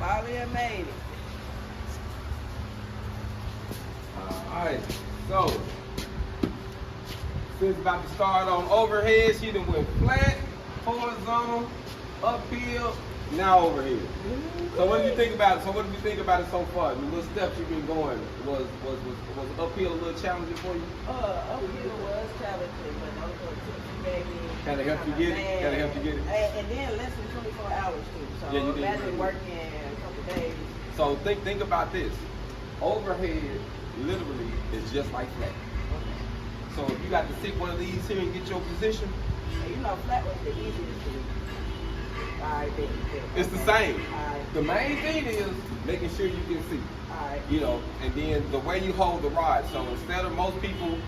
Finally I made it. Alright, so since about to start on overhead, she done went flat, horizontal, uphill, now overhead. So what do you think about it? So what did you think about it so far? The little steps you've been going, was uphill a little challenging for you? Uphill was challenging, but those were two baby. Kind of help you get it? Kind of help you get it? And then less than 24 hours too. So Yeah, you did imagine really working a couple days. So think about this. Overhead literally is just like flat. Okay. So if you got to stick one of these here and get your position, So, you know, flat was the easiest to do. Alright, then. it's the same. Alright. The main thing is making sure you can see. Alright. You know, and then the way you hold the rod. So instead of most people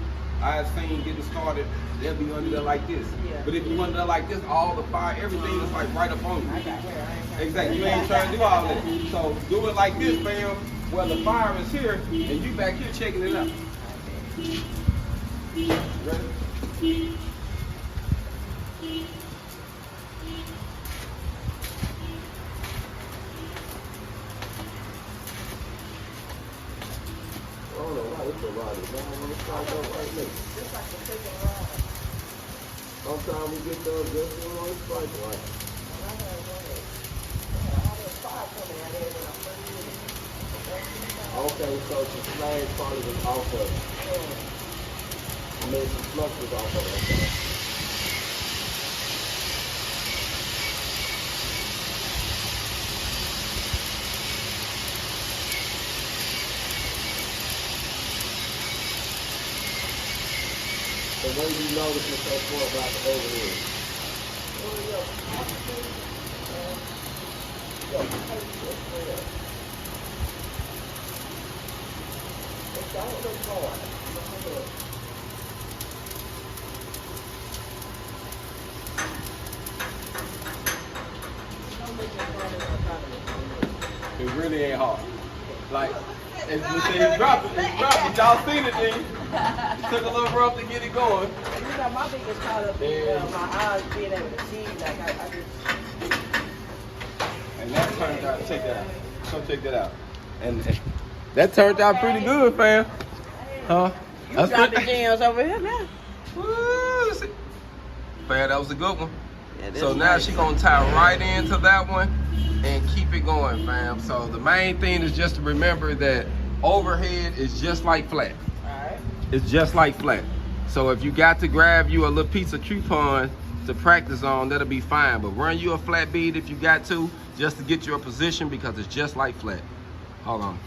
I've seen getting started, they'll be under there like this. Yeah. But if you under there like this, all the fire, everything is like right up on you. I got hair. I ain't trying to- Exactly. You ain't trying to do all that. So do it like this, fam, where the fire is here and you back here checking it out. Ready? I don't know why this a rod is. I don't want to start up right now. Just like the chicken rod. Sometimes we get those just on the strike right. I had all this fire coming out there when I first did it. Okay, so the slag probably was off of it. I mean, some flux was off of it. Okay. So when do you notice it's so far about the overhead? It really ain't hard. Like, it's dropping. Y'all seen it, then. It took a little rough to get it going. You know, my biggest caught up in my eyes being able to see. Like, I just. And that turned out, check that out. Come check that out. And that turned out pretty good, fam. Huh? You dropped the jams over here now. Woo, see? Fam, that was a good one. Yeah, this So is now nice. she gonna tie right into that one and keep it going, fam. So the main thing is just to remember that overhead is just like flat. Alright. It's just like flat. So if you got to grab you a little piece of coupon to practice on, that'll be fine. But run you a flat bead if you got to, just to get your position, because it's just like flat. Hold on.